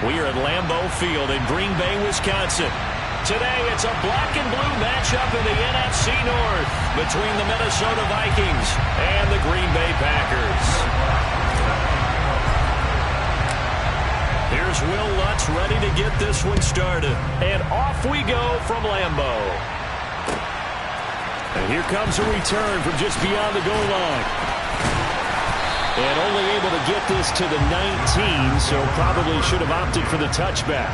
We are at Lambeau Field in Green Bay, Wisconsin. Today, it's a black and blue matchup in the NFC North between the Minnesota Vikings and the Green Bay Packers. Here's Will Lutz ready to get this one started. And off we go from Lambeau. And here comes a return from just beyond the goal line. And only able to get this to the 19, so probably should have opted for the touchback.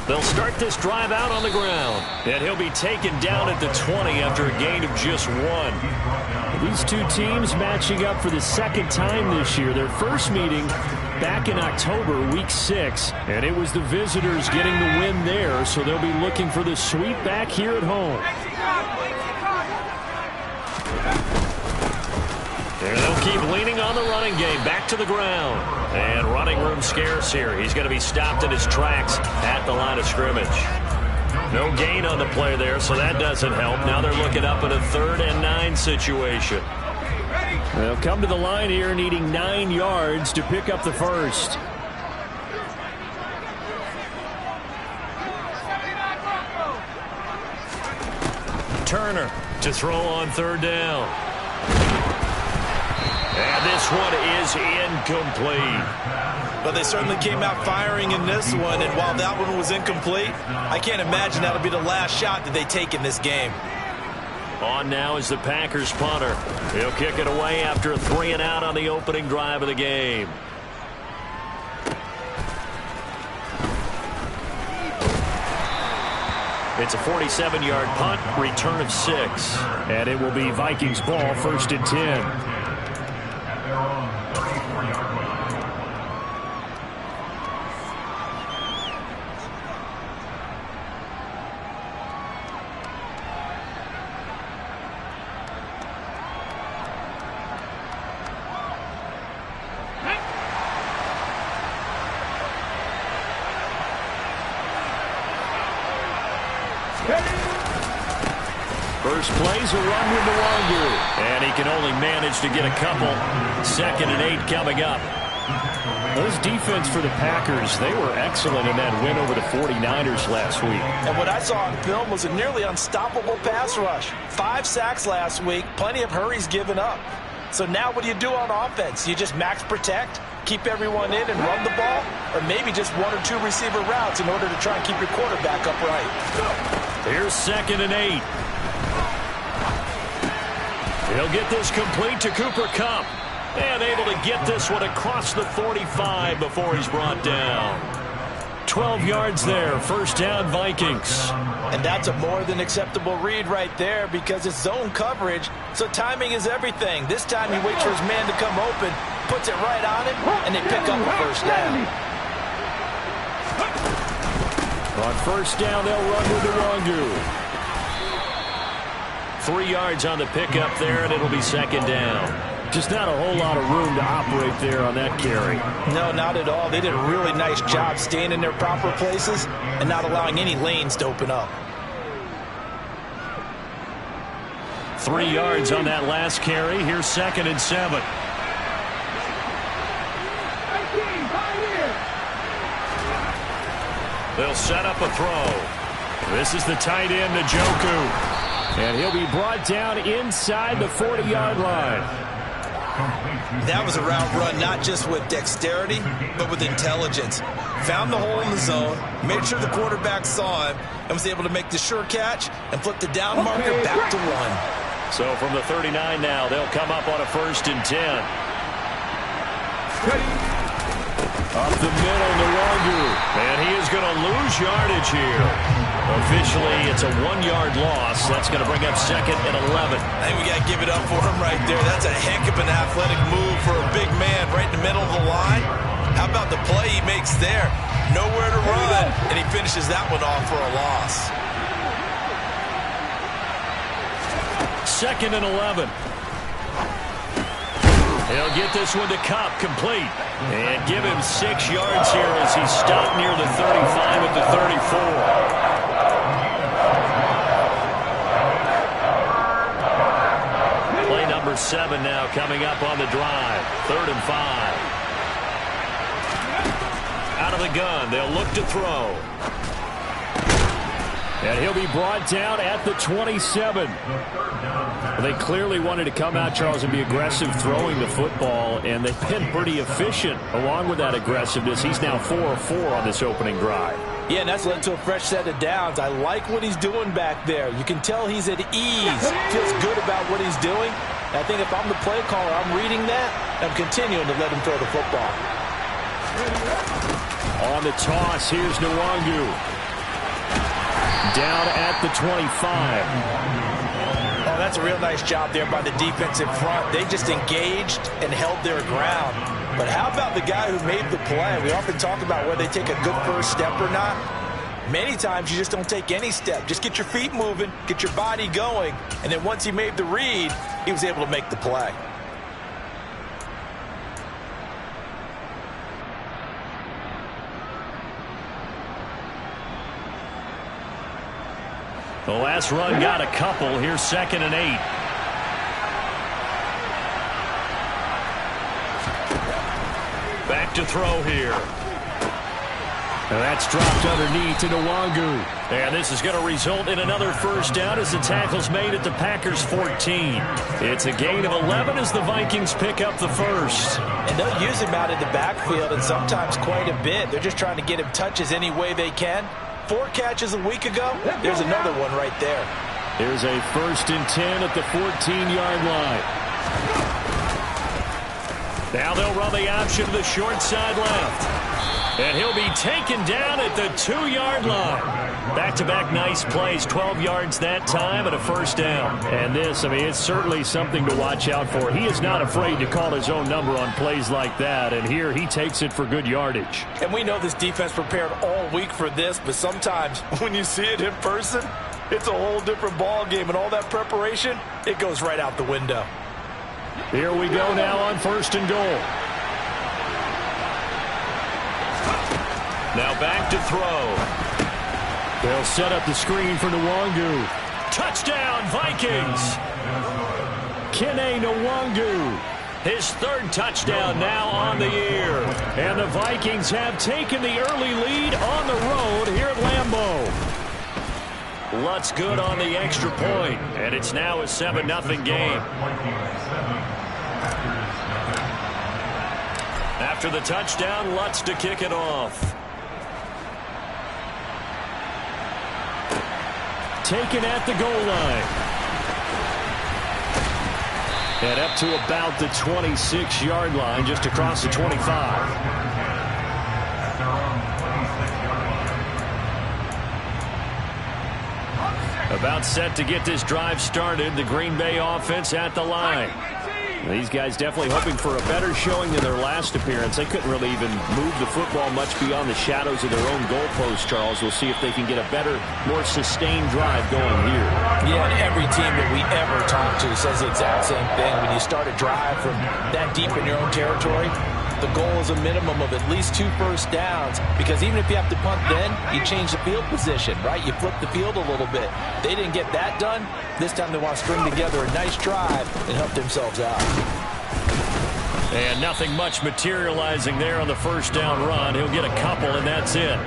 They'll start this drive out on the ground. And he'll be taken down at the 20 after a gain of just 1. These two teams matching up for the second time this year. Their first meeting back in October, week 6. And it was the visitors getting the win there, so they'll be looking for the sweep back here at home. And they'll keep leaning on the running game. Back to the ground. And running room scarce here. He's going to be stopped in his tracks at the line of scrimmage. No gain on the play there, so that doesn't help. Now they're looking up at a 3rd and 9 situation. They'll come to the line here needing 9 yards to pick up the first. Turner to throw on 3rd down. And this one is incomplete. But they certainly came out firing in this one, and while that one was incomplete, I can't imagine that'll be the last shot that they take in this game. On now is the Packers punter. He'll kick it away after a 3 and out on the opening drive of the game. It's a 47-yard punt, return of 6. And it will be Vikings ball, 1st and 10. First play's a run with Nwangu. And he can only manage to get a couple. 2nd and 8 coming up. Those defense for the Packers, they were excellent in that win over the 49ers last week. And what I saw on film was a nearly unstoppable pass rush. 5 sacks last week, plenty of hurries given up. So now what do you do on offense? You just max protect, keep everyone in and run the ball? Or maybe just 1 or 2 receiver routes in order to try and keep your quarterback upright? Here's 2nd and 8. He'll get this complete to Cooper Kupp. And able to get this one across the 45 before he's brought down. 12 yards there. 1st down, Vikings. And that's a more than acceptable read right there because it's zone coverage, so timing is everything. This time he waits for his man to come open, puts it right on him, and they pick up a 1st down. On 1st down, they'll run with Nwangu. 3 yards on the pickup there, and it'll be 2nd down. Just not a whole lot of room to operate there on that carry. No, not at all. They did a really nice job staying in their proper places and not allowing any lanes to open up. 3 yards on that last carry. Here's 2nd and 7. They'll set up a throw. This is the tight end, Njoku. And he'll be brought down inside the 40-yard line. That was a route run not just with dexterity, but with intelligence. Found the hole in the zone, made sure the quarterback saw him, and was able to make the sure catch and flip the down marker back to 1. So from the 39 now, they'll come up on a 1st and 10. Up the middle, Nwangu. And he is going to lose yardage here. Officially, it's a 1-yard loss. That's going to bring up 2nd and 11. I think we got to give it up for him right there. That's a heck of an athletic move for a big man right in the middle of the line. How about the play he makes there? Nowhere to run, finishes that one off for a loss. 2nd and 11. He'll get this one to Kupp, complete. And give him 6 yards here as he's stopped near the 35 at the 34. Play number 7 now coming up on the drive. 3rd and 5. Out of the gun, they'll look to throw. And he'll be brought down at the 27. They clearly wanted to come out, Charles, and be aggressive throwing the football, and they've been pretty efficient along with that aggressiveness. He's now 4 of 4 on this opening drive. Yeah, and that's led to a fresh set of downs. I like what he's doing back there. You can tell he's at ease. Feels good about what he's doing. I think if I'm the play caller, I'm reading that. I'm continuing to let him throw the football. On the toss, here's Nwangu. Down at the 25. Oh, that's a real nice job there by the defensive front. They just engaged and held their ground. But how about the guy who made the play? We often talk about whether they take a good first step or not. Many times you just don't take any step. Just get your feet moving, get your body going, and then once he made the read, he was able to make the play. The last run got a couple. Here's 2nd and 8. Back to throw here. And that's dropped underneath to Nwangu. And this is going to result in another first down as the tackle's made at the Packers' 14. It's a gain of 11 as the Vikings pick up the first. And they'll use him out in the backfield, and sometimes quite a bit. They're just trying to get him touches any way they can. 4 catches a week ago. There's another one right there. Here's a 1st and 10 at the 14-yard line. Now they'll run the option to the short side left. And he'll be taken down at the 2-yard line. Back-to-back nice plays, 12 yards that time and a first down. And this, I mean, it's certainly something to watch out for. He is not afraid to call his own number on plays like that. And here he takes it for good yardage. And we know this defense prepared all week for this, but sometimes when you see it in person, it's a whole different ball game. And all that preparation, it goes right out the window. Here we go now on 1st and goal. Now back to throw. They'll set up the screen for Nwangu. Touchdown, Vikings! Kene Nwangu. His 3rd touchdown now on the year. And the Vikings have taken the early lead on the road here at Lambeau. Lutz good on the extra point, and it's now a 7-0 game. After the touchdown, Lutz to kick it off. Taken at the goal line. And up to about the 26-yard line, just across the 25. About set to get this drive started. The Green Bay offense at the line. These guys definitely hoping for a better showing than their last appearance. They couldn't really even move the football much beyond the shadows of their own goalpost, Charles. We'll see if they can get a better, more sustained drive going here. Yeah, and every team that we ever talk to says the exact same thing. When you start a drive from that deep in your own territory, the goal is a minimum of at least 2 first downs, because even if you have to punt then, you change the field position, right? You flip the field a little bit. They didn't get that done. This time they want to string together a nice drive and help themselves out. And nothing much materializing there on the first down run. He'll get a couple, and that's it.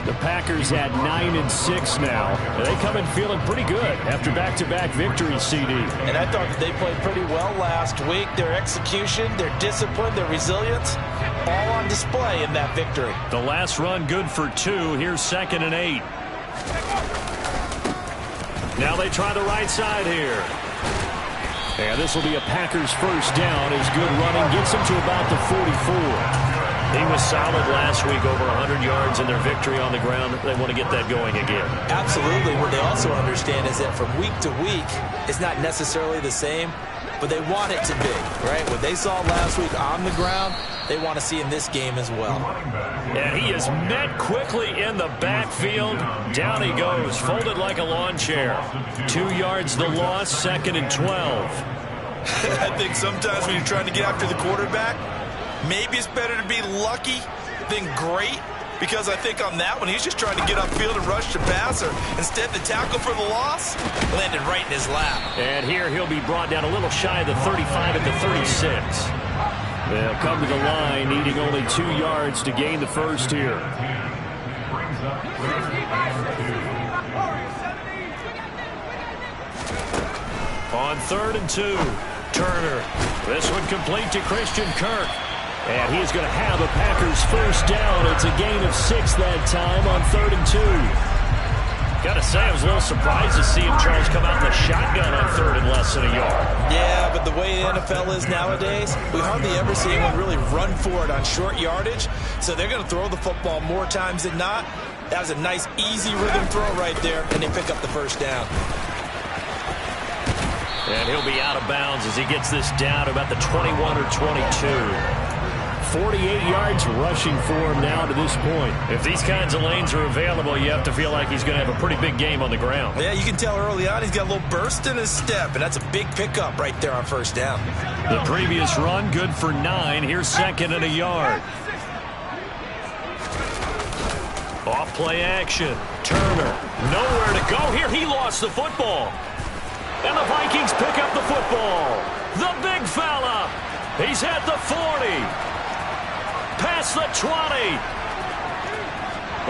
The Packers at 9-6 now. And they come in feeling pretty good after back-to-back victories, CD. And I thought that they played pretty well last week. Their execution, their discipline, their resilience, all on display in that victory. The last run good for 2. Here's 2nd and 8. Now they try the right side here. And this will be a Packers first down as good running gets them to about the 44. He was solid last week, over 100 yards in their victory on the ground. They want to get that going again. Absolutely. What they also understand is that from week to week, it's not necessarily the same. but they want it to be, right? What they saw last week on the ground, they want to see in this game as well. And he is met quickly in the backfield. Down he goes, folded like a lawn chair. 2 yards the loss, 2nd and 12. I think sometimes when you're trying to get after the quarterback, maybe it's better to be lucky than great, because I think on that one, he's just trying to get upfield and rush the passer. Instead, the tackle for the loss landed right in his lap. And here he'll be brought down a little shy of the 35 at the 36. They'll come to the line, needing only 2 yards to gain the first here. On 3rd and 2, Turner. This one complete to Christian Kirk. And he's going to have a Packers first down. It's a gain of 6 that time on 3rd and 2. Got to say, I was a little surprised to see him, Charles, come out in the shotgun on 3rd and less than a yard. Yeah, but the way the NFL is nowadays, we hardly ever see anyone really run for it on short yardage. So they're going to throw the football more times than not. That was a nice, easy rhythm throw right there, and they pick up the first down. And he'll be out of bounds as he gets this down to about the 21 or 22. 48 yards rushing for him now to this point. If these kinds of lanes are available, you have to feel like he's going to have a pretty big game on the ground. Yeah, you can tell early on he's got a little burst in his step, and that's a big pickup right there on first down. The previous run, good for 9. Here's 2nd and a yard. Off play action. Turner, nowhere to go here. He lost the football. And the Vikings pick up the football. The big fella. He's at the 40. Past the 20.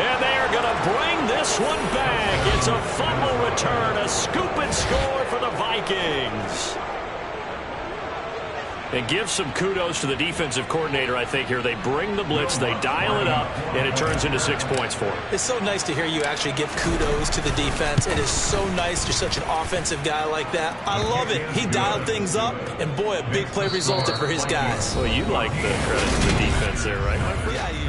And they're going to bring this one back. It's a fumble return, a scoop and score for the Vikings. And give some kudos to the defensive coordinator, I think, here. They bring the blitz, they dial it up, and it turns into 6 points for them. It's so nice to hear you actually give kudos to the defense. It is so nice you're such an offensive guy like that. I love it. He dialed things up, and boy, a big play resulted for his guys. Well, you like the credit to the defense there, right, my friend? Yeah, you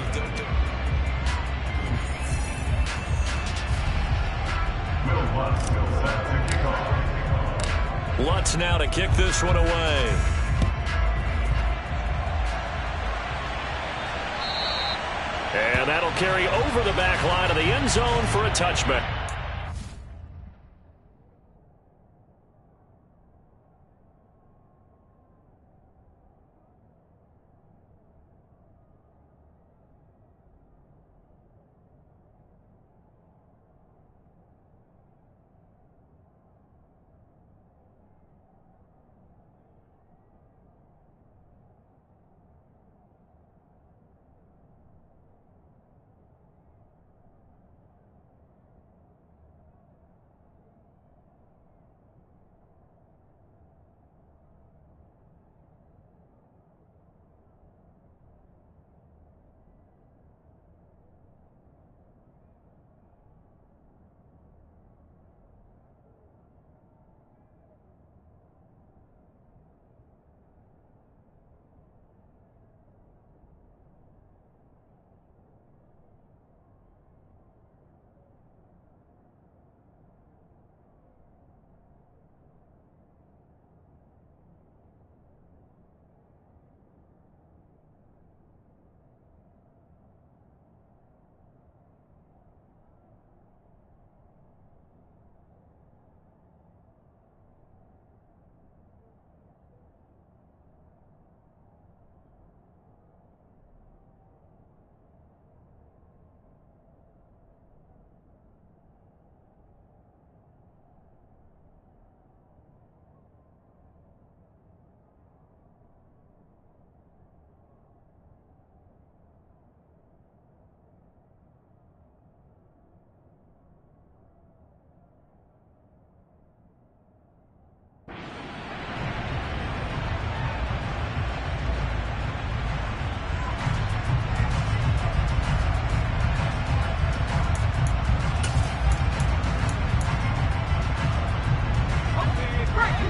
do. Lutz now to kick this one away. And that'll carry over the back line of the end zone for a touchback.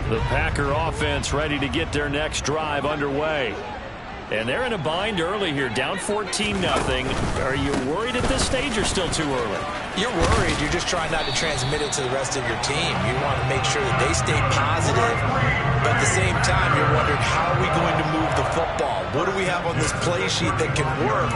The Packer offense ready to get their next drive underway. And they're in a bind early here, down 14-0. Are you worried at this stage or still too early? You're worried. You're just trying not to transmit it to the rest of your team. You want to make sure that they stay positive, But at the same time, you're wondering, how are we going to move the football? What do we have on this play sheet that can work?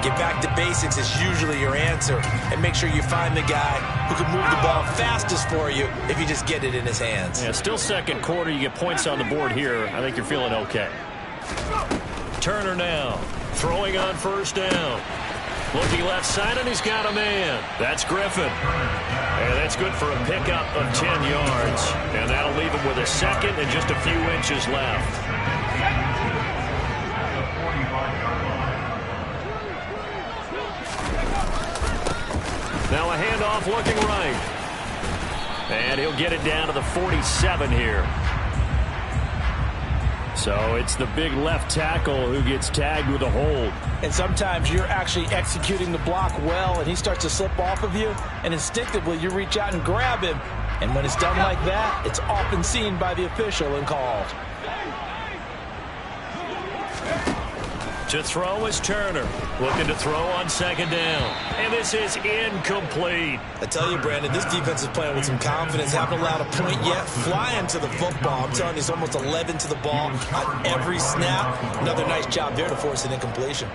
Get back to basics is usually your answer. And make sure you find the guy who can move the ball fastest for you if you just get it in his hands. Yeah, still second quarter. You get points on the board here. I think you're feeling okay. Turner now, throwing on first down. Looking left side, and he's got a man. That's Griffin. And that's good for a pickup of 10 yards. And that'll leave him with a second and just a few inches left. Now a handoff looking right. And he'll get it down to the 47 here. So it's the big left tackle who gets tagged with a hold. And sometimes you're actually executing the block well, and he starts to slip off of you, and instinctively you reach out and grab him. And when it's done like that, it's often seen by the official and called. To throw is Turner. Looking to throw on second down. And this is incomplete. I tell you, Brandon, this defense is playing with some confidence. Haven't allowed a point yet. Flying to the football. I'm telling you, it's almost 11 to the ball on every snap. Another nice job there to force an incompletion.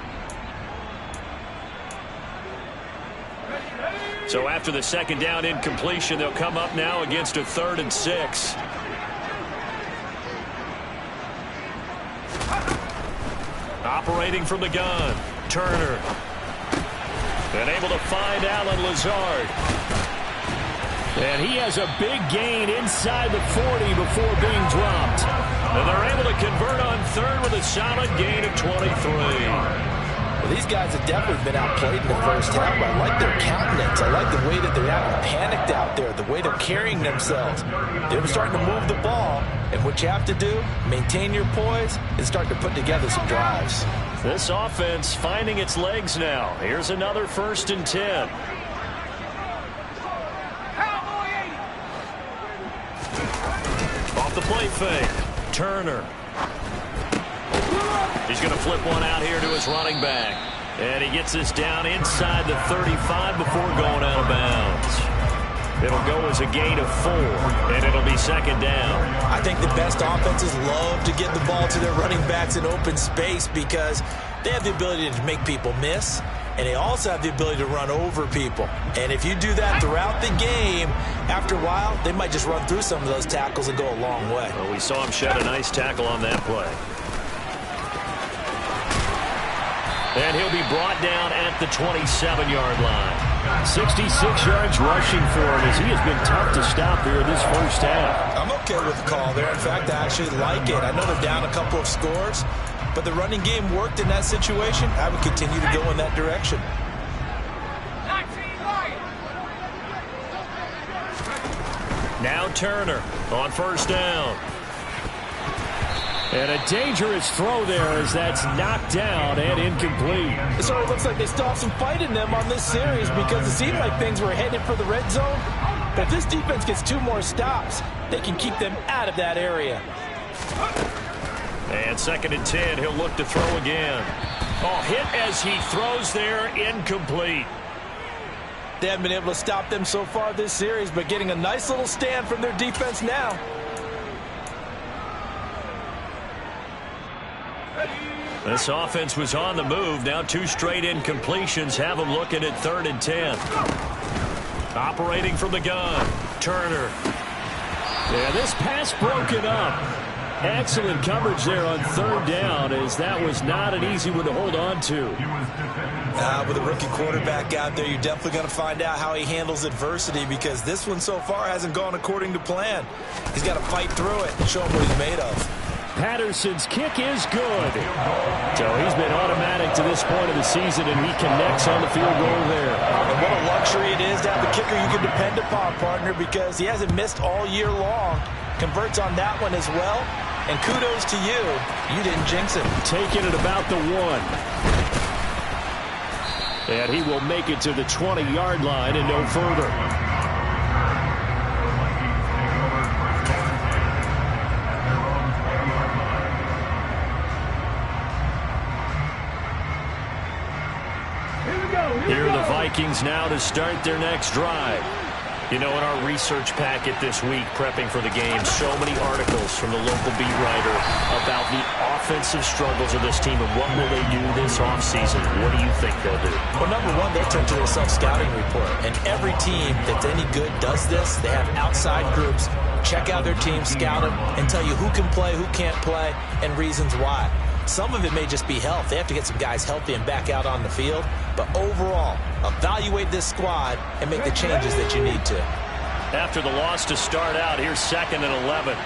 So after the second down incompletion, they'll come up now against a 3rd and 6. Operating from the gun, Turner. And able to find Allen Lazard. And he has a big gain inside the 40 before being dropped. And they're able to convert on 3rd with a solid gain of 23. Well, these guys have definitely been outplayed in the first half. I like their countenance. I like the way that they're not panicked out there, the way they're carrying themselves. They're starting to move the ball, and what you have to do, maintain your poise and start to put together some drives. This offense finding its legs now. Here's another 1st and 10. Off the play fake, Turner. He's going to flip one out here to his running back. And he gets this down inside the 35 before going out of bounds. It'll go as a gain of 4, and it'll be second down. I think the best offenses love to get the ball to their running backs in open space because they have the ability to make people miss, and they also have the ability to run over people. And if you do that throughout the game, after a while, they might just run through some of those tackles and go a long way. Well, we saw him shed a nice tackle on that play. And he'll be brought down at the 27-yard line. 66 yards rushing for him as he has been tough to stop here in this first half. I'm okay with the call there. In fact, I actually like it. I know they're down a couple of scores, but the running game worked in that situation. I would continue to go in that direction. Now Turner on first down. And a dangerous throw there as that's knocked down and incomplete. It sort of looks like they still have some fight in them on this series because it seemed like things were headed for the red zone. But if this defense gets 2 more stops, they can keep them out of that area. And 2nd and 10, he'll look to throw again. Oh, hit as he throws there, incomplete. They haven't been able to stop them so far this series, but getting a nice little stand from their defense now. This offense was on the move. Now 2 straight incompletions have them looking at 3rd and 10. Operating from the gun, Turner. Yeah, this pass broken up. Excellent coverage there on 3rd down as that was not an easy one to hold on to. With a rookie quarterback out there, you're definitely going to find out how he handles adversity because this one so far hasn't gone according to plan. He's got to fight through it and show him what he's made of. Patterson's kick is good. So he's been automatic to this point of the season, and he connects on the field goal there. And what a luxury it is to have a kicker you can depend upon, partner, because he hasn't missed all year long. Converts on that one as well. And kudos to you. You didn't jinx him. Taking it about the 1. And he will make it to the 20-yard line and no further. Here are the Vikings now to start their next drive. You know, in our research packet this week, prepping for the game, so many articles from the local beat writer about the offensive struggles of this team and what will they do this offseason. What do you think they'll do? Well, number one, they'll turn to their self-scouting report. And every team that's any good does this. They have outside groups. Check out their team, scout them, and tell you who can play, who can't play, and reasons why. Some of it may just be health. They have to get some guys healthy and back out on the field. But overall, evaluate this squad and make the changes that you need to. After the loss to start out, here's 2nd and 11.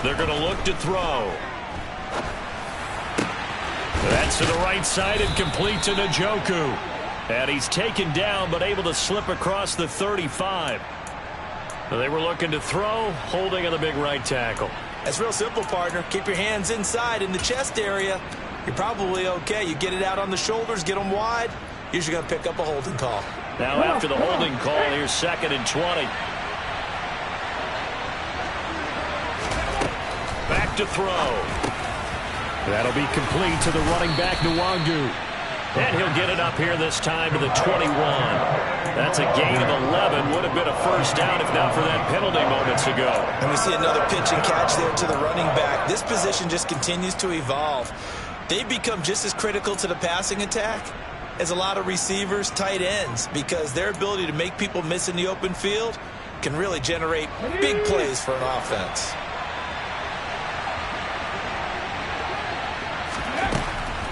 They're going to look to throw. That's to the right side and complete to Njoku. And he's taken down but able to slip across the 35. They were looking to throw, holding on the big right tackle. That's real simple, partner. Keep your hands inside in the chest area. You're probably okay. You get it out on the shoulders, get them wide. Usually going to pick up a holding call. Now after the holding call, here's 2nd and 20. Back to throw. That'll be complete to the running back, Nwangu. And he'll get it up here this time to the 21. That's a gain of 11. Would have been a first down if not for that penalty moments ago. And we see another pitch and catch there to the running back. This position just continues to evolve. They've become just as critical to the passing attack as a lot of receivers, tight ends, because their ability to make people miss in the open field can really generate big plays for an offense.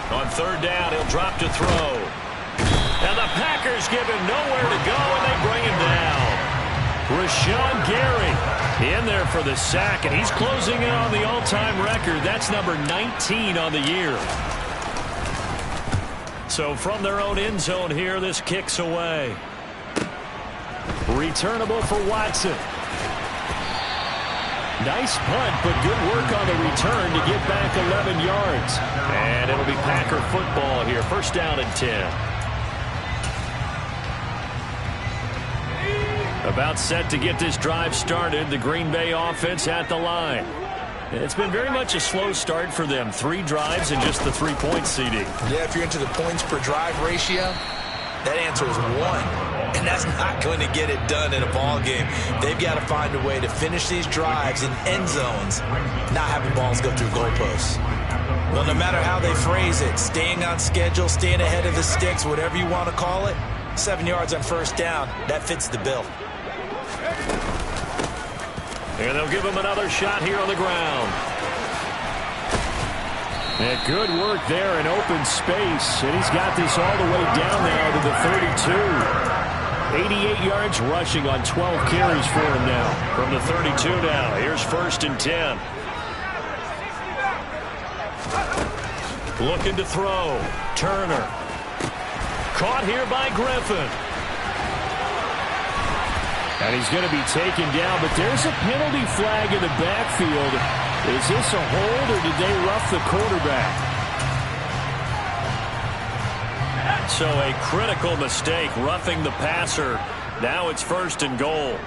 On 3rd down, he'll drop to throw. And the Packers give him nowhere to go, and they bring him down. Rashawn Gary in there for the sack, and he's closing in on the all-time record. That's number 19 on the year. So from their own end zone here, this kicks away. Returnable for Watson. Nice punt, but good work on the return to get back 11 yards. And it'll be Packer football here. 1st down and 10. About set to get this drive started. The Green Bay offense at the line. It's been very much a slow start for them. 3 drives and just the 3 points, CD. Yeah, if you're into the points per drive ratio, that answer is 1. And that's not going to get it done in a ball game. They've got to find a way to finish these drives in end zones, not having balls go through goalposts. Well, no matter how they phrase it, staying on schedule, staying ahead of the sticks, whatever you want to call it, 7 yards on 1st down, that fits the bill. And they'll give him another shot here on the ground. And good work there in open space. And he's got this all the way down now to the 32. 88 yards rushing on 12 carries for him now. From the 32 now, here's 1st and 10. Looking to throw. Turner. Caught here by Griffin. And he's going to be taken down, but there's a penalty flag in the backfield. Is this a hold, or did they rough the quarterback? So a critical mistake, roughing the passer. Now it's 1st and goal.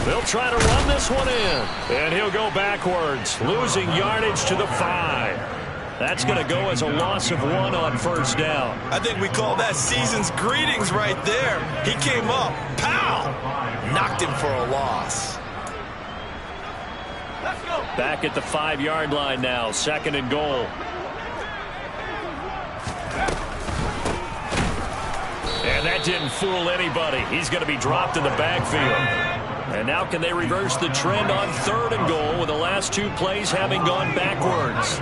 They'll try to run this one in. And he'll go backwards, losing yardage to the 5. That's going to go as a loss of 1 on 1st down. I think we call that season's greetings right there. He came up, pow, knocked him for a loss. Back at the 5-yard line now, 2nd and goal. And that didn't fool anybody. He's going to be dropped in the backfield. And now can they reverse the trend on 3rd and goal with the last 2 plays having gone backwards?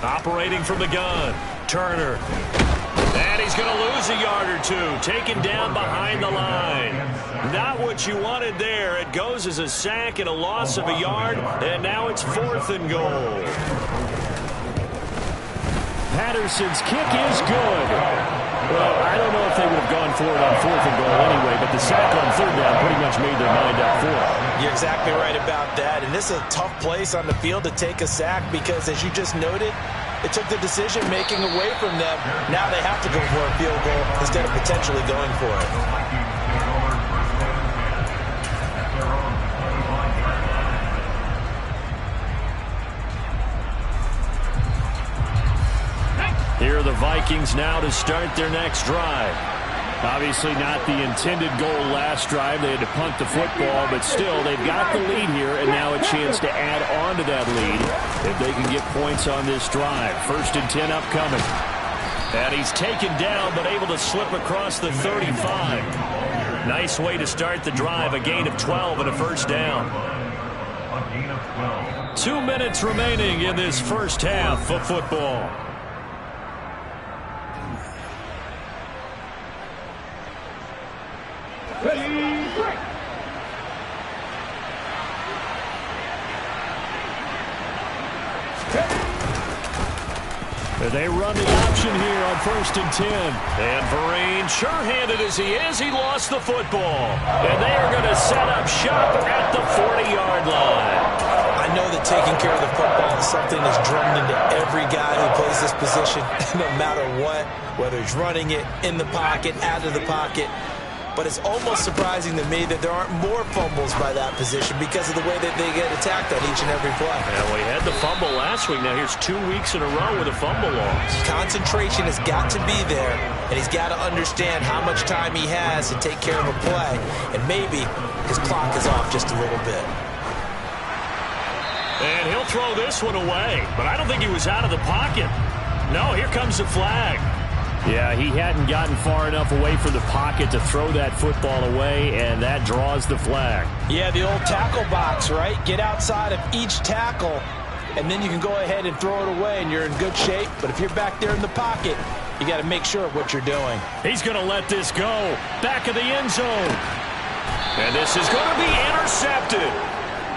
Operating from the gun, Turner. And he's going to lose a yard or 2, taken down behind the line. Not what you wanted there. It goes as a sack and a loss of a yard, and now it's 4th and goal. Patterson's kick is good. Well, I don't know if they would have gone for it on 4th and goal anyway, but the sack on 3rd down pretty much made their mind up for it. You're exactly right about that, and this is a tough place on the field to take a sack because, as you just noted, it took the decision-making away from them. Now they have to go for a field goal instead of potentially going for it. Here are the Vikings now to start their next drive. Obviously not the intended goal last drive. They had to punt the football, but still, they've got the lead here, and now a chance to add on to that lead if they can get points on this drive. 1st and 10 upcoming. And he's taken down, but able to slip across the 35. Nice way to start the drive, a gain of 12 and a first down. 2 minutes remaining in this first half of football. They run the option here on 1st and 10. And Vereen, sure-handed as he is, he lost the football. And they are going to set up shop at the 40-yard line. I know that taking care of the football is something that's drummed into every guy who plays this position, no matter what, whether he's running it, in the pocket, out of the pocket. But it's almost surprising to me that there aren't more fumbles by that position because of the way that they get attacked on each and every play. And we had the fumble last week. Now here's 2 weeks in a row with a fumble loss. Concentration has got to be there, and he's got to understand how much time he has to take care of a play. And maybe his clock is off just a little bit. And he'll throw this one away. But I don't think he was out of the pocket. No, here comes the flag. Yeah, he hadn't gotten far enough away from the pocket to throw that football away, and that draws the flag. Yeah, the old tackle box, right? Get outside of each tackle, and then you can go ahead and throw it away, and you're in good shape. But if you're back there in the pocket, you got to make sure of what you're doing. He's going to let this go. Back of the end zone. And this is going to be intercepted.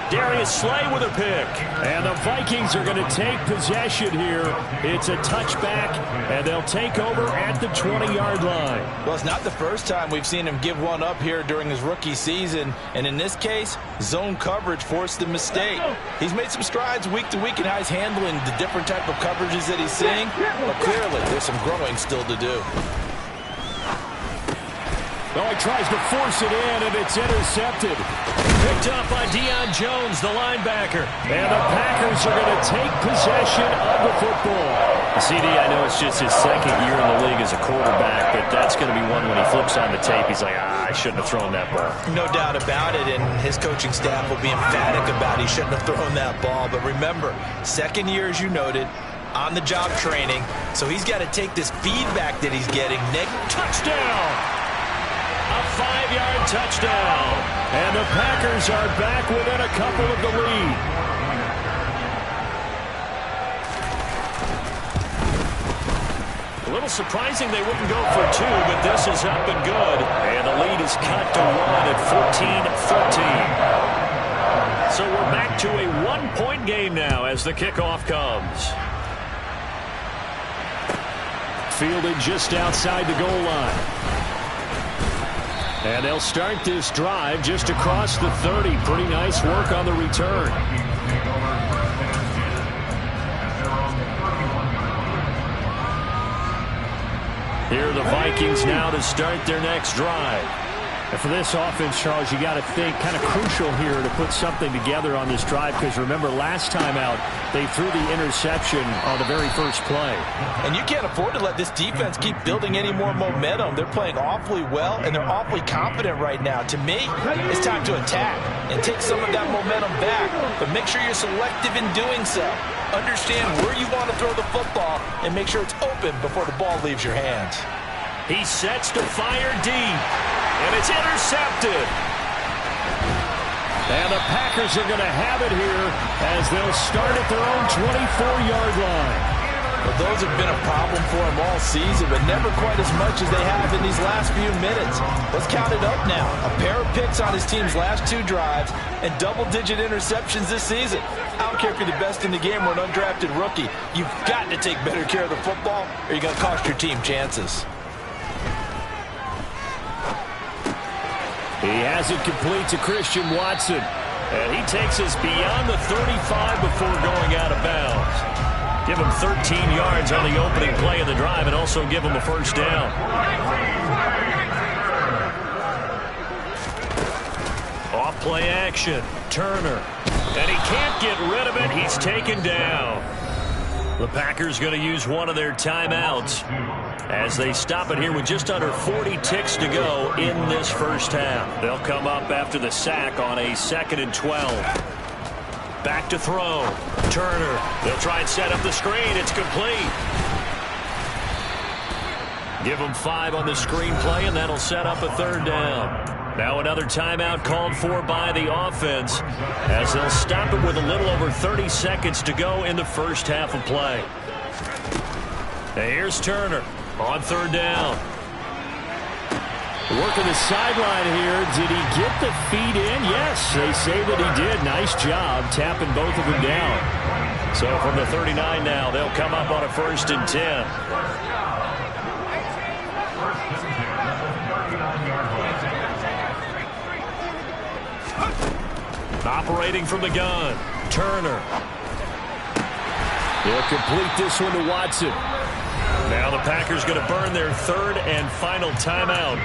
Darius Slay with a pick. And the Vikings are going to take possession here. It's a touchback, and they'll take over at the 20-yard line. Well, it's not the first time we've seen him give one up here during his rookie season. And in this case, zone coverage forced the mistake. He's made some strides week to week in how he's handling the different type of coverages that he's seeing. But clearly, there's some growing still to do. Oh, he tries to force it in, and it's intercepted. Picked up by Deion Jones, the linebacker. And the Packers are going to take possession of the football. CD, I know it's just his second year in the league as a quarterback, but that's going to be one when he flips on the tape. He's like, I shouldn't have thrown that ball. No doubt about it, and his coaching staff will be emphatic about he shouldn't have thrown that ball. But remember, second year, as you noted, on-the-job training, so he's got to take this feedback that he's getting. Touchdown! A 5-yard touchdown. And the Packers are back within a couple of the lead. A little surprising they wouldn't go for 2, but this is up and good. And the lead is cut to 1 at 14-13. So we're back to a 1-point game now as the kickoff comes. Fielded just outside the goal line. And they'll start this drive just across the 30. Pretty nice work on the return. Here are the Vikings now to start their next drive. And for this offense, Charles, you got to think kind of crucial here to put something together on this drive, because remember, last time out, they threw the interception on the very first play. And you can't afford to let this defense keep building any more momentum. They're playing awfully well, and they're awfully confident right now. To me, it's time to attack and take some of that momentum back, but make sure you're selective in doing so. Understand where you want to throw the football and make sure it's open before the ball leaves your hands. He sets to fire deep. And it's intercepted. And the Packers are going to have it here as they'll start at their own 24-yard line. Well, those have been a problem for them all season, but never quite as much as they have in these last few minutes. Let's count it up now. A pair of picks on his team's last 2 drives and double-digit interceptions this season. I don't care if you're the best in the game or an undrafted rookie. You've got to take better care of the football or you're going to cost your team chances. He has it complete to Christian Watson. And he takes us beyond the 35 before going out of bounds. Give him 13 yards on the opening play of the drive and also give him a first down. Off play action. Turner. And he can't get rid of it. He's taken down. The Packers going to use one of their timeouts as they stop it here with just under 40 ticks to go in this first half. They'll come up after the sack on a 2nd and 12. Back to throw. Turner. They'll try and set up the screen. It's complete. Give them 5 on the screen play, and that'll set up a 3rd down. Now another timeout called for by the offense as they'll stop it with a little over 30 seconds to go in the first half of play. Now here's Turner on 3rd down. Working the sideline here. Did he get the feet in? Yes, they say that he did. Nice job tapping both of them down. So from the 39 now, they'll come up on a 1st and 10. Operating from the gun, Turner. They'll complete this one to Watson. Now the Packers going to burn their 3rd and final timeout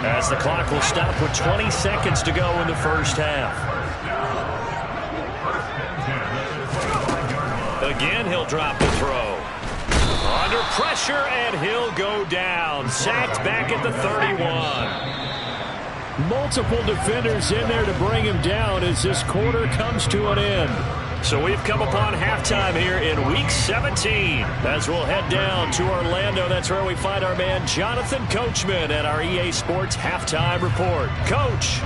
as the clock will stop with 20 seconds to go in the first half. Again, he'll drop the throw. Under pressure, and he'll go down. Sacked back at the 31. Multiple defenders in there to bring him down as this quarter comes to an end. So we've come upon halftime here in Week 17. As we'll head down to Orlando, that's where we find our man Jonathan Coachman at our EA Sports Halftime Report. Coach.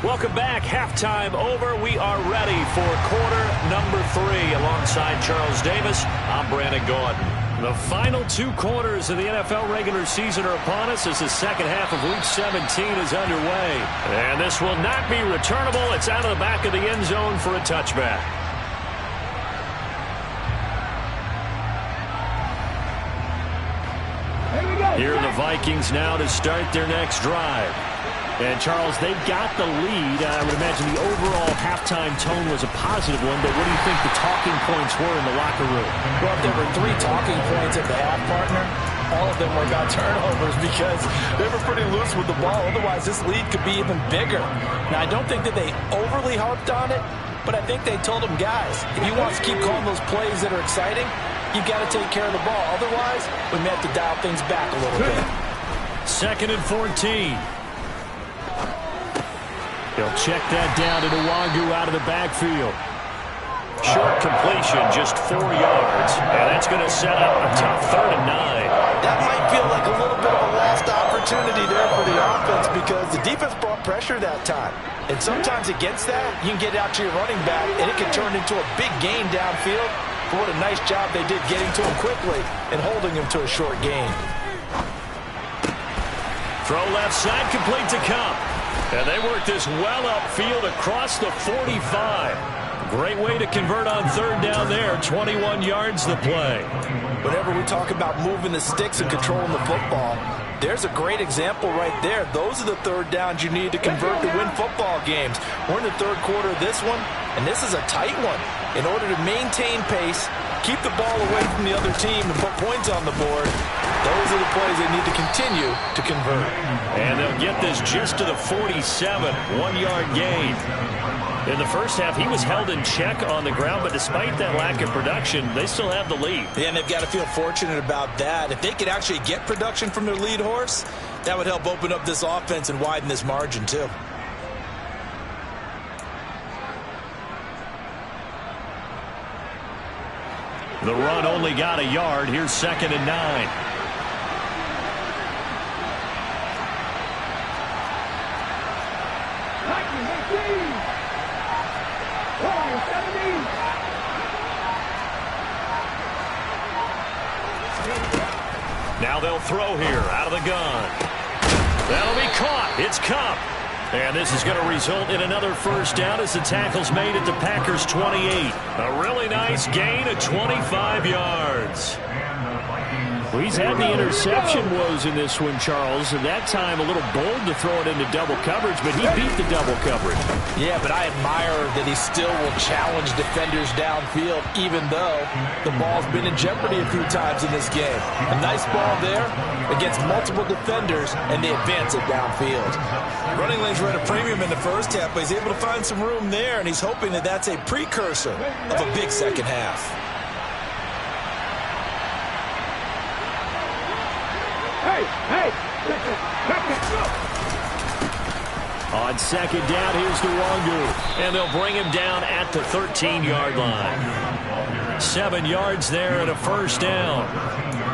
Welcome back. Halftime over. We are ready for quarter number 3. Alongside Charles Davis, I'm Brandon Gordon. The final 2 quarters of the NFL regular season are upon us as the second half of Week 17 is underway. And this will not be returnable. It's out of the back of the end zone for a touchback. Here are the Vikings now to start their next drive. And, Charles, they've got the lead. I would imagine the overall halftime tone was a positive one, but what do you think the talking points were in the locker room? Well, if there were 3 talking points at the half, partner, all of them were about turnovers because they were pretty loose with the ball. Otherwise, this lead could be even bigger. Now, I don't think that they overly harped on it, but I think they told them, guys, if you want to keep calling those plays that are exciting, you've got to take care of the ball. Otherwise, we may have to dial things back a little bit. 2nd and 14. He'll check that down to Nwangu out of the backfield. Short completion, just 4 yards. And that's going to set up a tough 3rd and 9. That might feel like a little bit of a lost opportunity there for the offense because the defense brought pressure that time. And sometimes against that, you can get out to your running back, and it can turn into a big gain downfield. But what a nice job they did getting to him quickly and holding him to a short gain. Throw left side, complete to Kupp. And they work this well upfield across the 45. Great way to convert on 3rd down there. 21 yards to play. Whenever we talk about moving the sticks and controlling the football, there's a great example right there. Those are the 3rd downs you need to convert to win football games. We're in the 3rd quarter of this one, and this is a tight one. In order to maintain pace, keep the ball away from the other team, and put points on the board, those are the plays they need to continue to convert. And they'll get this just to the 47, 1-yard gain. In the first half, he was held in check on the ground, but despite that lack of production, they still have the lead. Yeah, and they've got to feel fortunate about that. If they could actually get production from their lead horse, that would help open up this offense and widen this margin, too. The run only got a yard. Here's 2nd and 9. Now they'll throw here out of the gun. That'll be caught. It's Kupp. And this is going to result in another 1st down as the tackle's made at the Packers' 28. A really nice gain of 25 yards. Well, he's had the interception woes in this one, Charles, and that time a little bold to throw it into double coverage, but he beat the double coverage. Yeah, but I admire that he still will challenge defenders downfield, even though the ball's been in jeopardy a few times in this game. A nice ball there against multiple defenders, and they advance it downfield. Running lanes were at a premium in the first half, but he's able to find some room there, and he's hoping that that's a precursor of a big second half. On second down, here's Nwangu. And they'll bring him down at the 13-yard line. 7 yards there and a first down.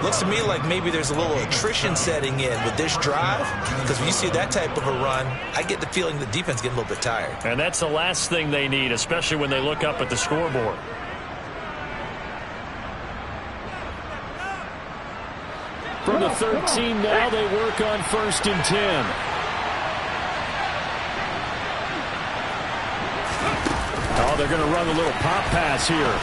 Looks to me like maybe there's a little attrition setting in with this drive, because when you see that type of a run, I get the feeling the defense getting a little bit tired. And that's the last thing they need, especially when they look up at the scoreboard. From the 13 now, they work on 1st and 10. Oh, they're going to run a little pop pass here.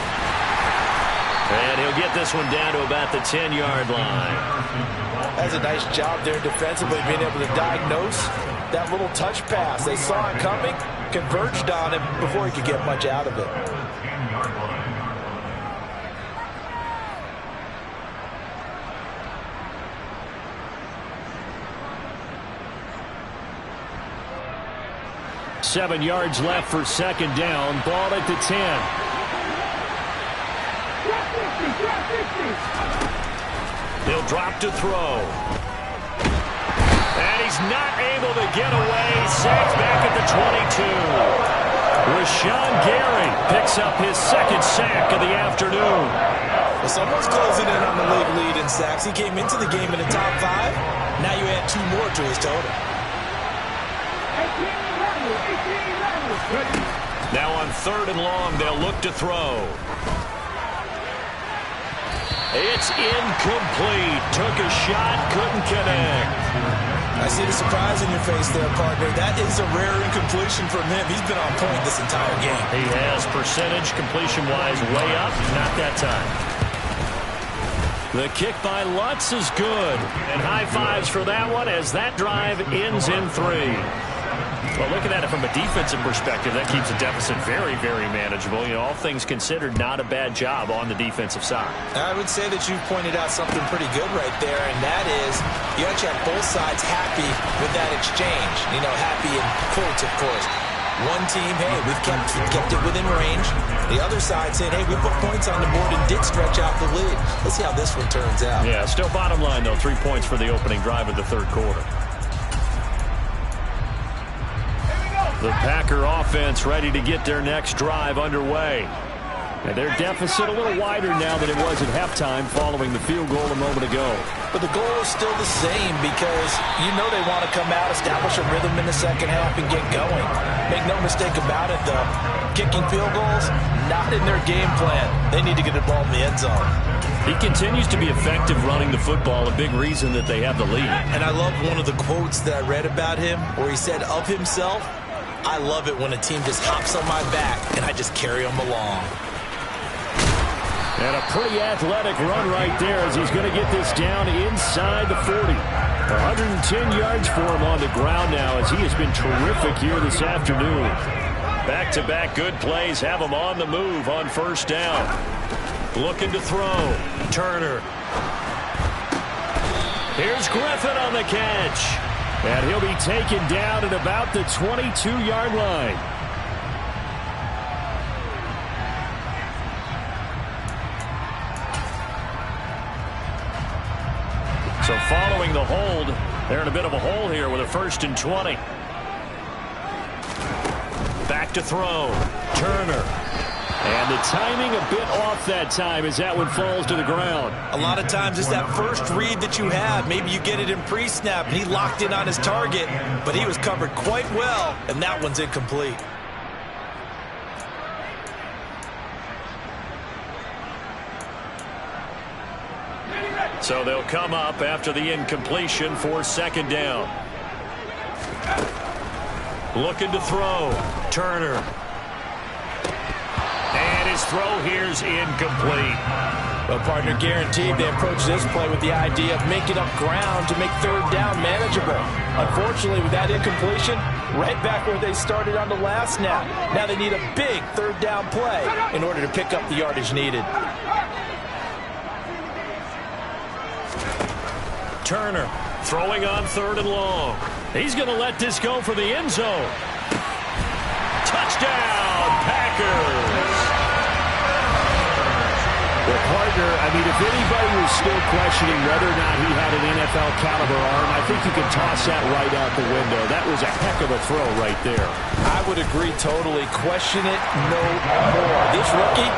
And he'll get this one down to about the 10-yard line. That's a nice job there defensively, being able to diagnose that little touch pass. They saw it coming, converged on him before he could get much out of it. Seven yards left for second down. Ball at the 10. He'll drop to throw. And he's not able to get away. Sacked back at the 22. Rashawn Gary picks up his second sack of the afternoon. Well, someone's closing in on the league lead in sacks. He came into the game in the top 5. Now you add 2 more to his total. Now on 3rd and long, they'll look to throw. It's incomplete. Took a shot, couldn't connect. I see the surprise in your face there, partner. That is a rare incompletion from him. He's been on point this entire game. He has percentage completion-wise way up. Not that time. The kick by Lutz is good. And high fives for that one as that drive ends in 3. Well, looking at it from a defensive perspective, that keeps the deficit very, very manageable. You know, all things considered, not a bad job on the defensive side. I would say that you pointed out something pretty good right there, and that is you have to have both sides happy with that exchange. You know, happy in quotes, of course. One team, hey, we've kept it within range. The other side saying, hey, we put points on the board and did stretch out the lead. Let's see how this one turns out. Yeah, still bottom line, though, 3 points for the opening drive of the 3rd quarter. The Packer offense ready to get their next drive underway. And their deficit a little wider now than it was at halftime following the field goal a moment ago. But the goal is still the same because you know they want to come out, establish a rhythm in the second half, and get going. Make no mistake about it, though. Kicking field goals, not in their game plan. They need to get the ball in the end zone. He continues to be effective running the football, a big reason that they have the lead. And I love one of the quotes that I read about him where he said of himself, I love it when a team just hops on my back and I just carry them along. And a pretty athletic run right there as he's going to get this down inside the 40. 110 yards for him on the ground now as he has been terrific here this afternoon. Back-to-back good plays have him on the move on 1st down. Looking to throw. Turner. Here's Griffin on the catch. And he'll be taken down at about the 22-yard line. So following the hold, they're in a bit of a hole here with a 1st and 20. Back to throw. Turner. And the timing a bit off that time as that one falls to the ground. A lot of times it's that first read that you have. Maybe you get it in pre-snap, and he locked in on his target, but he was covered quite well, and that one's incomplete. So they'll come up after the incompletion for 2nd down. Looking to throw. Turner. And his throw here's incomplete. Well, partner, guaranteed they approach this play with the idea of making up ground to make third down manageable. Unfortunately, with that incompletion, right back where they started on the last snap. Now they need a big third down play in order to pick up the yardage needed. Turner throwing on 3rd and long. He's going to let this go for the end zone. Touchdown, Packers! Well, partner, I mean, if anybody was still questioning whether or not he had an NFL caliber arm, I think you can toss that right out the window. That was a heck of a throw right there. I would agree totally. Question it no more. This rookie,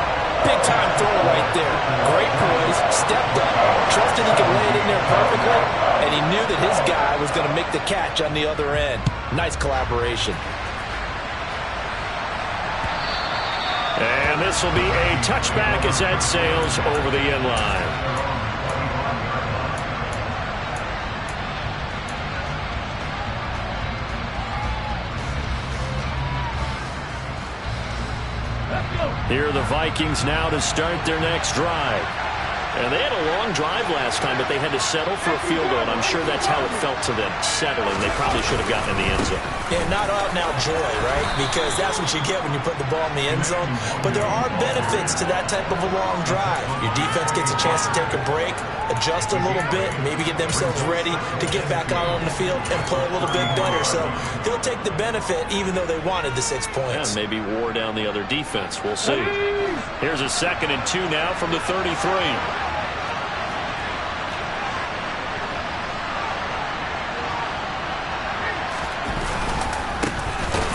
big-time throw right there. Great poise, stepped up, trusted he could lay it in there perfectly, and he knew that his guy was going to make the catch on the other end. Nice collaboration. And this will be a touchback as that sails over the end line. Here are the Vikings now to start their next drive. And they had a long drive last time, but they had to settle for a field goal. And I'm sure that's how it felt to them, settling. They probably should have gotten in the end zone. Yeah, not out-and-out joy, right? Because that's what you get when you put the ball in the end zone. But there are benefits to that type of a long drive. Your defense gets a chance to take a break, adjust a little bit, maybe get themselves ready to get back out on the field and play a little bit better. So they'll take the benefit even though they wanted the 6 points. And maybe wore down the other defense. We'll see. Here's a 2nd and 2 now from the 33.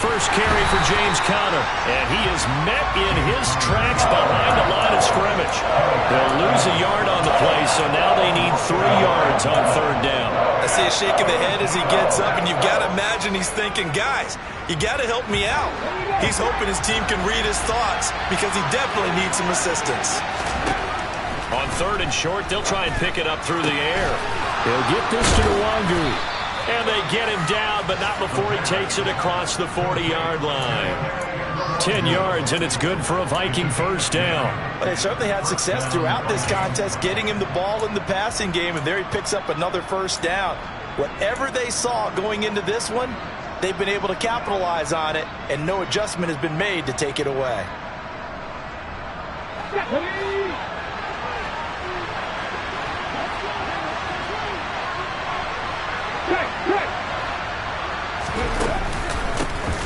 First carry for James Conner, and he is met in his tracks behind the line of scrimmage. They'll lose a yard on the play, so now they need 3 yards on 3rd down. I see a shake of the head as he gets up, and you've got to imagine he's thinking, guys, you got to help me out. He's hoping his team can read his thoughts because he definitely needs some assistance. On 3rd and short, they'll try and pick it up through the air. They'll get this to Nwangu. And they get him down, but not before he takes it across the 40-yard line. 10 yards, and it's good for a Viking first down. But they certainly had success throughout this contest, getting him the ball in the passing game, and there he picks up another first down. Whatever they saw going into this one, they've been able to capitalize on it, and no adjustment has been made to take it away.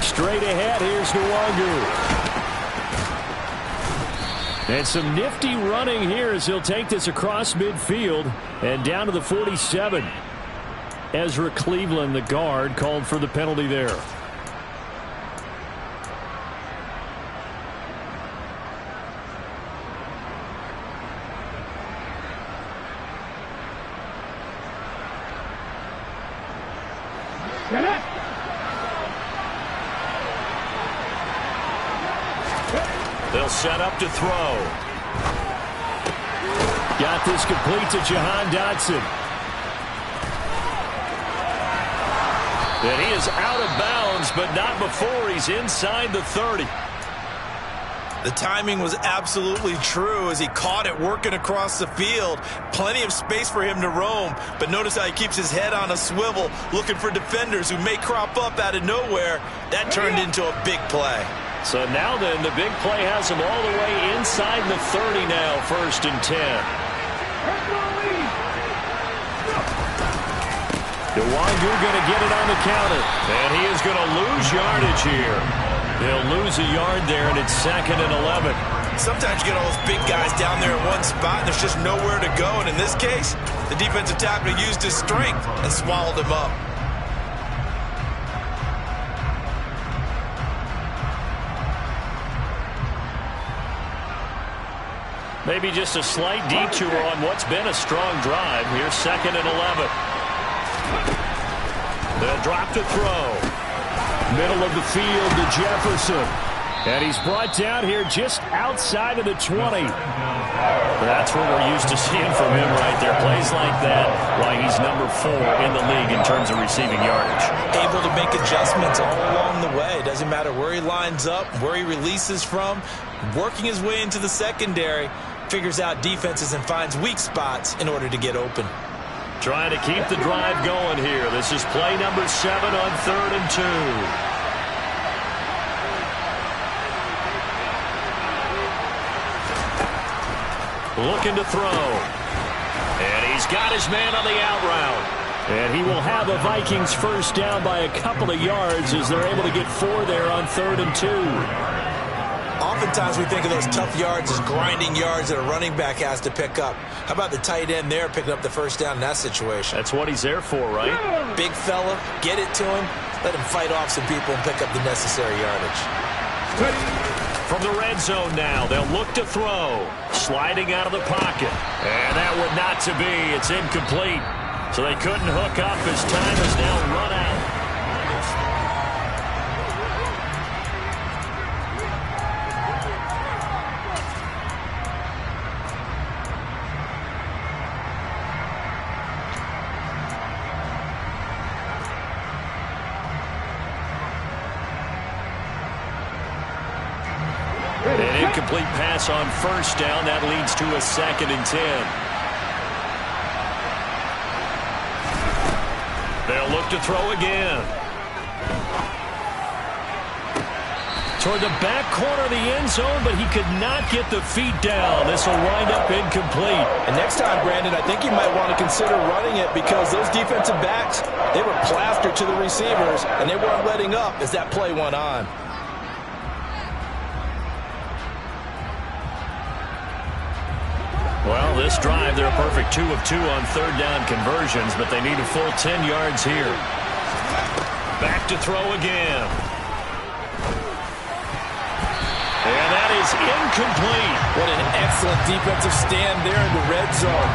Straight ahead, here's Nwangu. And some nifty running here as he'll take this across midfield and down to the 47. Ezra Cleveland, the guard, called for the penalty there. They'll set up to throw. Got this complete to Jahan Dotson. And he is out of bounds, but not before he's inside the 30. The timing was absolutely true as he caught it working across the field. Plenty of space for him to roam, but notice how he keeps his head on a swivel, looking for defenders who may crop up out of nowhere. That turned into a big play. So now then, the big play has him all the way inside the 30 now, 1st and 10. Nwangu going to get it on the counter. And he is going to lose yardage here. They'll lose a yard there, and it's 2nd and 11. Sometimes you get all those big guys down there in one spot, and there's just nowhere to go. And in this case, the defensive tackle used his strength and swallowed him up. Maybe just a slight detour on what's been a strong drive. Here's 2nd and 11. They'll drop to throw. Middle of the field to Jefferson. And he's brought down here just outside of the 20. That's what we're used to seeing from him right there. Plays like that, why he's number 4 in the league in terms of receiving yardage. Able to make adjustments all along the way. Doesn't matter where he lines up, where he releases from, working his way into the secondary. figures out defenses and finds weak spots in order to get open. Trying to keep the drive going here. This is play number 7 on 3rd and 2. Looking to throw. And he's got his man on the out route. And he will have a Vikings first down by a couple of yards as they're able to get 4 there on 3rd and 2. Oftentimes we think of those tough yards as grinding yards that a running back has to pick up. How about the tight end there picking up the first down in that situation? That's what he's there for, right? Big fella, get it to him, let him fight off some people and pick up the necessary yardage. From the red zone now, they'll look to throw. Sliding out of the pocket. And that would not to be. It's incomplete. So they couldn't hook up as time has now run out. An incomplete pass on first down. That leads to a 2nd and 10. They'll look to throw again. Toward the back corner of the end zone, but he could not get the feet down. This will wind up incomplete. And next time, Brandon, I think you might want to consider running it because those defensive backs, they were plastered to the receivers, and they weren't letting up as that play went on. Well, this drive, they're a perfect 2 of 2 on 3rd down conversions, but they need a full 10 yards here. Back to throw again. And that is incomplete. What an excellent defensive stand there in the red zone.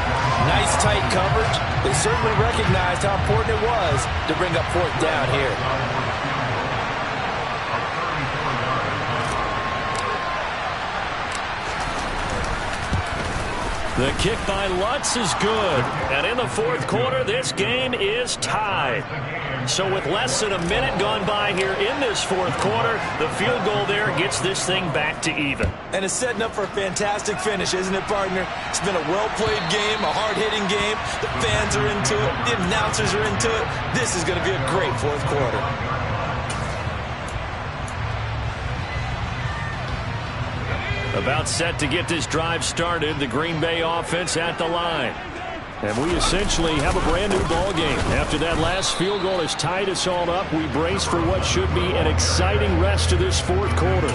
Nice tight coverage. They certainly recognized how important it was to bring up 4th down here. The kick by Lutz is good. And in the 4th quarter, this game is tied. So with less than a minute gone by here in this 4th quarter, the field goal there gets this thing back to even. And it's setting up for a fantastic finish, isn't it, partner? It's been a well-played game, a hard-hitting game. The fans are into it. The announcers are into it. This is going to be a great 4th quarter. About set to get this drive started, the Green Bay offense at the line. And we essentially have a brand new ball game. After that last field goal has tied us all up, we brace for what should be an exciting rest of this 4th quarter.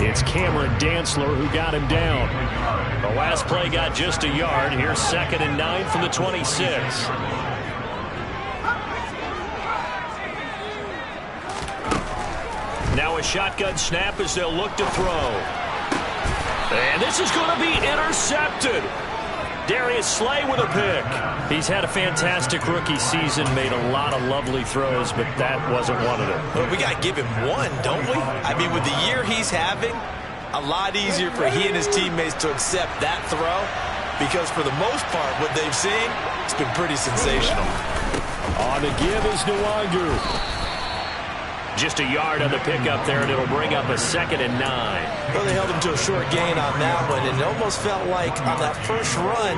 It's Cameron Dantzler who got him down. The last play got just a yard. Here's 2nd and 9 from the 26. Now a shotgun snap as they'll look to throw. And this is going to be intercepted. Darius Slay with a pick. He's had a fantastic rookie season, made a lot of lovely throws, but that wasn't one of them. Well, we got to give him one, don't we? I mean, with the year he's having, a lot easier for he and his teammates to accept that throw because for the most part, what they've seen, it's been pretty sensational. On the give is Nwangu. Just a yard on the pickup there, and it'll bring up a 2nd and 9. Well, they held him to a short gain on that one, and it almost felt like on that first run,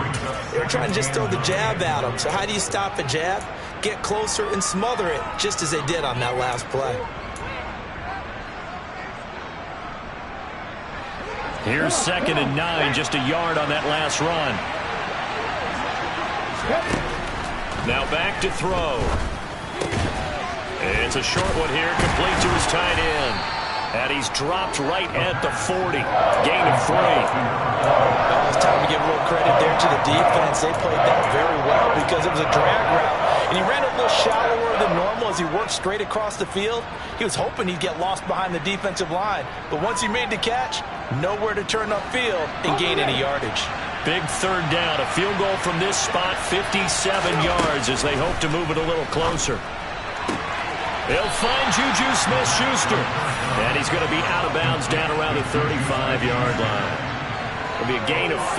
they were trying to just throw the jab at him. So how do you stop a jab? Get closer and smother it, just as they did on that last play. Here's 2nd and 9, just a yard on that last run. Now back to throw. It's a short one here, complete to his tight end. And he's dropped right at the 40. Gain of 3. Well, it's time to give a little credit there to the defense. They played that very well because it was a drag route. And he ran a little shallower than normal as he worked straight across the field. He was hoping he'd get lost behind the defensive line. But once he made the catch, nowhere to turn upfield and gain any yardage. Big 3rd down. A field goal from this spot, 57 yards as they hope to move it a little closer. They'll find Juju Smith-Schuster. And he's going to be out of bounds down around the 35-yard line. It'll be a gain of 5.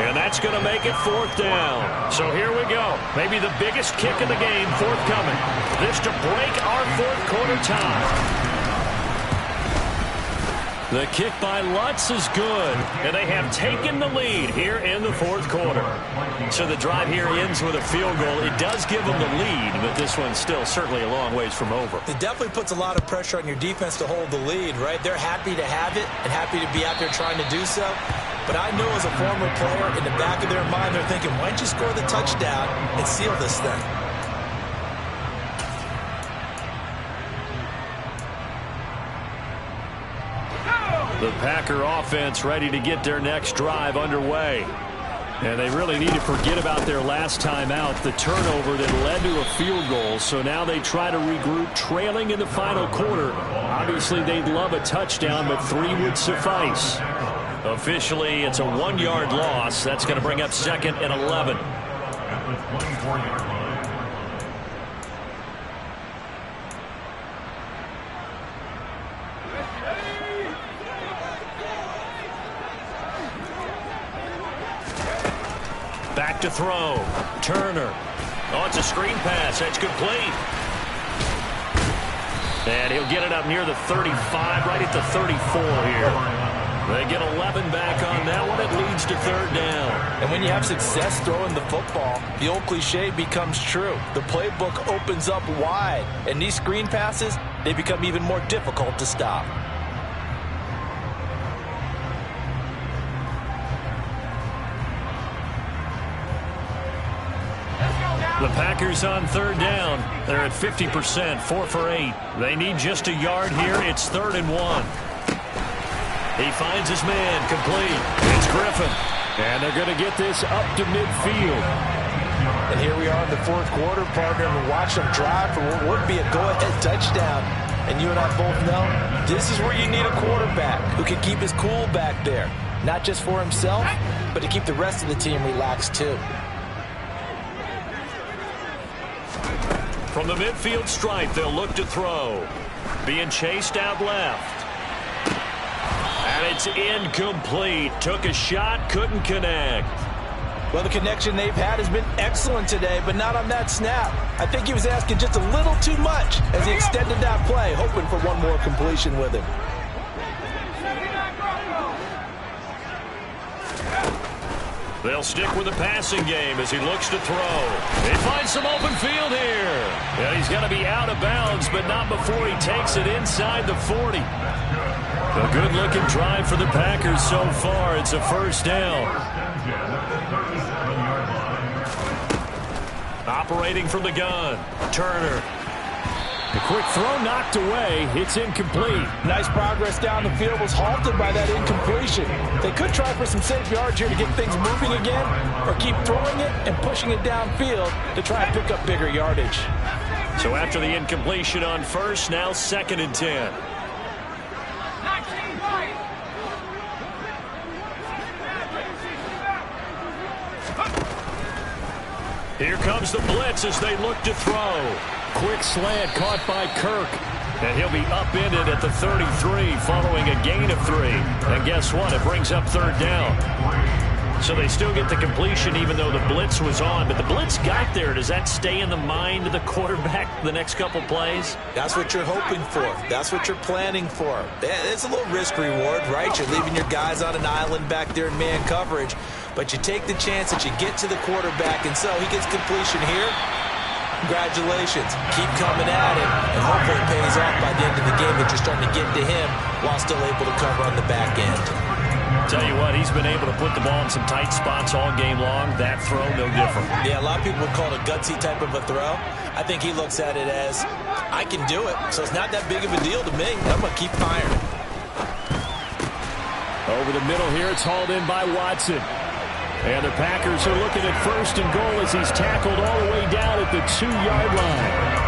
And that's going to make it 4th down. So here we go. Maybe the biggest kick of the game forthcoming. This to break our 4th quarter tie. The kick by Lutz is good, and they have taken the lead here in the fourth quarter. So the drive here ends with a field goal. It does give them the lead, but this one's still certainly a long ways from over. It definitely puts a lot of pressure on your defense to hold the lead, right? They're happy to have it and happy to be out there trying to do so. But I know as a former player, in the back of their mind, they're thinking, why don't you score the touchdown and seal this thing? The Packer offense ready to get their next drive underway. And they really need to forget about their last time out, the turnover that led to a field goal. So now they try to regroup, trailing in the final quarter. Obviously, they'd love a touchdown, but 3 would suffice. Officially, it's a 1-yard loss. That's going to bring up 2nd and 11. Back to throw. Turner. Oh, it's a screen pass. That's complete. And he'll get it up near the 35, right at the 34 here. They get 11 back on that one. It leads to 3rd down. And when you have success throwing the football, the old cliche becomes true. The playbook opens up wide. And these screen passes, they become even more difficult to stop. The Packers on 3rd down. They're at 50%, 4 for 8. They need just a yard here. It's 3rd and 1. He finds his man, complete. It's Griffin. And they're going to get this up to midfield. And here we are in the fourth quarter, partner, and watch them drive for what would be a go-ahead touchdown. And you and I both know this is where you need a quarterback who can keep his cool back there. Not just for himself, but to keep the rest of the team relaxed too. From the midfield stripe, they'll look to throw. Being chased out left. And it's incomplete. Took a shot, couldn't connect. Well, the connection they've had has been excellent today, but not on that snap. I think he was asking just a little too much as he extended that play, hoping for one more completion with him. They'll stick with the passing game as he looks to throw. He finds some open field here. Yeah, he's going to be out of bounds, but not before he takes it inside the 40. A good-looking drive for the Packers so far. It's a 1st down. Operating from the gun, Turner. A quick throw knocked away. It's incomplete. Nice progress down the field was halted by that incompletion. They could try for some safe yards here to get things moving again, or keep throwing it and pushing it downfield to try and pick up bigger yardage. So after the incompletion on 1st, now 2nd and 10. Here comes the blitz as they look to throw. Quick slant caught by Kirk. And he'll be upended at the 33 following a gain of 3. And guess what? It brings up 3rd down. So they still get the completion even though the blitz was on. But the blitz got there. Does that stay in the mind of the quarterback the next couple plays? That's what you're hoping for. That's what you're planning for. It's a little risk reward, right? You're leaving your guys on an island back there in man coverage. But you take the chance that you get to the quarterback. And so he gets completion here. Congratulations. Keep coming at him. And hopefully it pays off by the end of the game that you're starting to get to him while still able to cover on the back end. Tell you what, he's been able to put the ball in some tight spots all game long. That throw, no different. Yeah, a lot of people would call it a gutsy type of a throw. I think he looks at it as, I can do it, so it's not that big of a deal to me. I'm going to keep firing. Over the middle here, it's hauled in by Watson. And the Packers are looking at 1st and goal as he's tackled all the way down at the 2-yard line.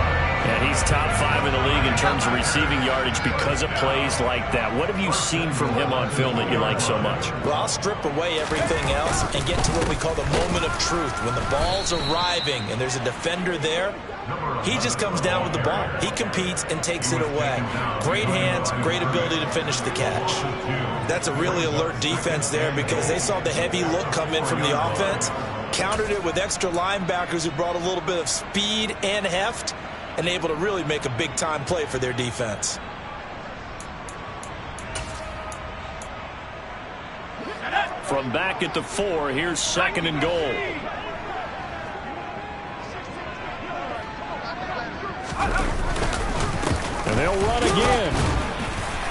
And he's top 5 in the league in terms of receiving yardage because of plays like that. What have you seen from him on film that you like so much? Well, I'll strip away everything else and get to what we call the moment of truth. When the ball's arriving and there's a defender there, he just comes down with the ball. He competes and takes it away. Great hands, great ability to finish the catch. That's a really alert defense there because they saw the heavy look come in from the offense, countered it with extra linebackers who brought a little bit of speed and heft, and able to really make a big-time play for their defense. From back at the 4, here's 2nd and goal. And they'll run again.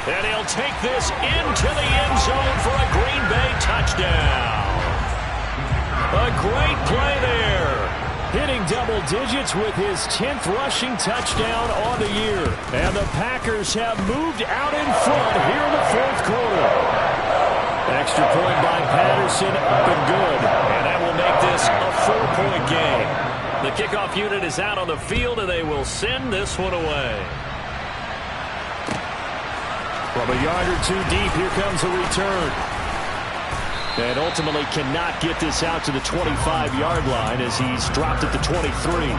And he'll take this into the end zone for a Green Bay touchdown. A great play there. Hitting double digits with his 10th rushing touchdown on the year. And the Packers have moved out in front here in the 4th quarter. Extra point by Patterson, up and good. And that will make this a 4-point game. The kickoff unit is out on the field, and they will send this one away. From a yard or two deep, here comes a return. And ultimately cannot get this out to the 25-yard line as he's dropped at the 23.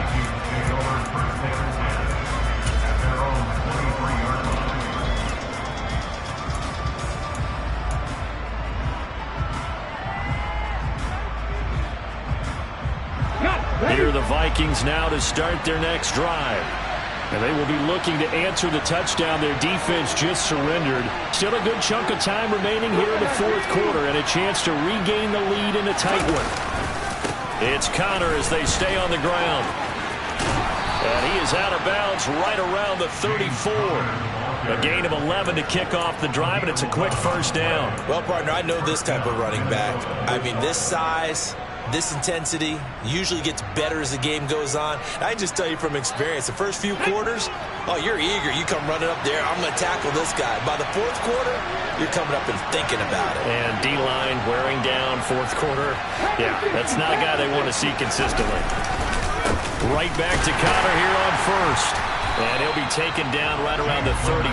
Here are the Vikings now to start their next drive. And they will be looking to answer the touchdown their defense just surrendered. Still a good chunk of time remaining here in the 4th quarter and a chance to regain the lead in a tight one. It's Connor as they stay on the ground. And he is out of bounds right around the 34. A gain of 11 to kick off the drive, and it's a quick first down. Well, partner, I know this type of running back. I mean, this size, this intensity usually gets better as the game goes on. I just tell you from experience, the first few quarters, oh, you're eager. You come running up there, I'm going to tackle this guy. By the 4th quarter, you're coming up and thinking about it. And D-line wearing down 4th quarter. Yeah, that's not a guy they want to see consistently. Right back to Connor here on first. And he'll be taken down right around the 34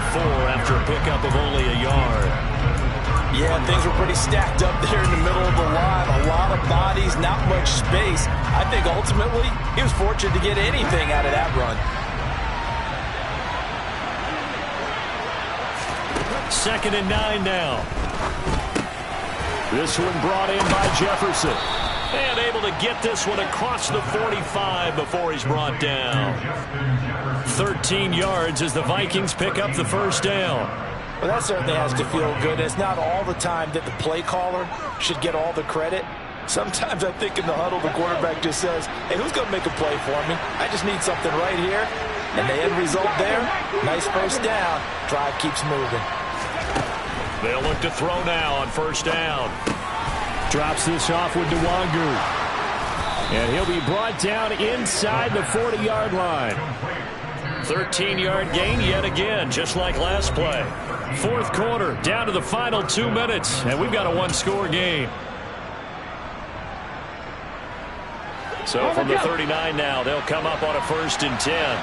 after a pickup of only a yard. Yeah, things were pretty stacked up there in the middle of the line. A lot of bodies, not much space. I think ultimately he was fortunate to get anything out of that run. 2nd and 9 now. This one brought in by Jefferson. And able to get this one across the 45 before he's brought down. 13 yards as the Vikings pick up the first down. Well, that certainly has to feel good. It's not all the time that the play caller should get all the credit. Sometimes I think in the huddle, the quarterback just says, hey, who's going to make a play for me? I just need something right here. And the end result there, nice first down. Drive keeps moving. They'll look to throw now on first down. Drops this off with Nwangu. And he'll be brought down inside the 40-yard line. 13-yard gain yet again, just like last play. 4th quarter, down to the final 2 minutes, and we've got a one-score game. So from the 39 now, they'll come up on a 1st and 10.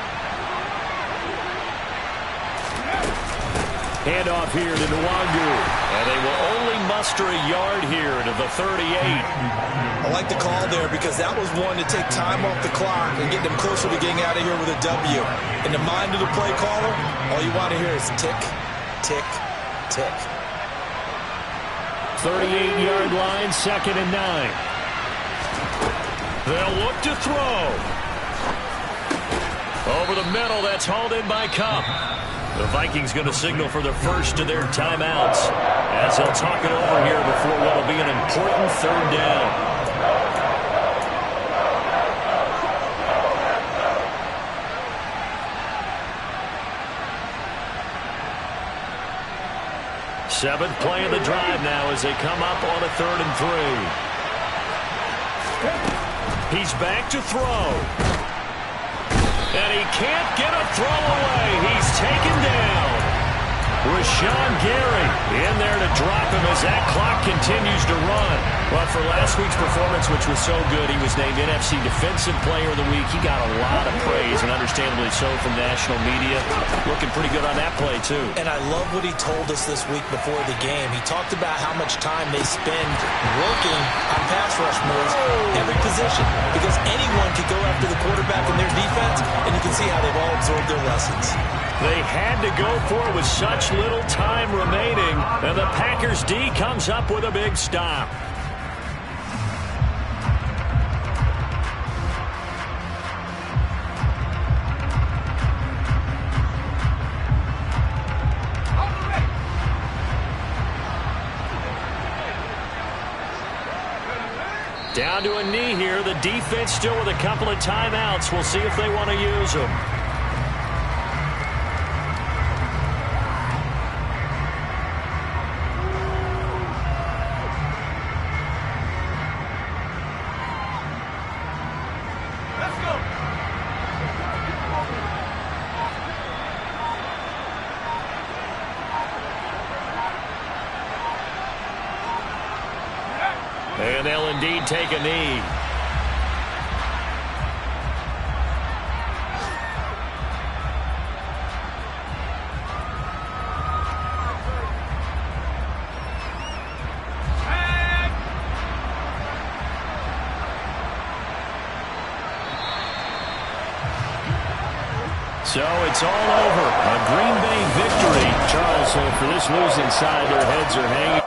Handoff here to Nwangu. And they will only muster a yard here to the 38. I like the call there because that was one to take time off the clock and get them closer to getting out of here with a W. In the mind of the play caller, all you want to hear is tick, tick, tick. 38-yard line, 2nd and 9. They'll look to throw. Over the middle, that's hauled in by Kupp. The Vikings going to signal for the first of their timeouts as they'll talk it over here before what will be an important 3rd down. Seventh play of the drive now as they come up on a 3rd and 3. He's back to throw. And he can't get a throw away. He's taken down. Rashawn Gary in there to drop him as that clock continues to run. But for last week's performance, which was so good, he was named NFC Defensive Player of the Week. He got a lot of praise, and understandably so, from national media. Looking pretty good on that play, too. And I love what he told us this week before the game. He talked about how much time they spend working on pass rush moves, every position, because anyone could go after the quarterback in their defense, and you can see how they've all absorbed their lessons. They had to go for it with such little time remaining, and the Packers D comes up with a big stop. Down to a knee here. The defense still with a couple of timeouts. We'll see if they want to use them. And they'll indeed take a knee. So it's all over. A Green Bay victory. Charles, so for this losing side, their heads are hanging.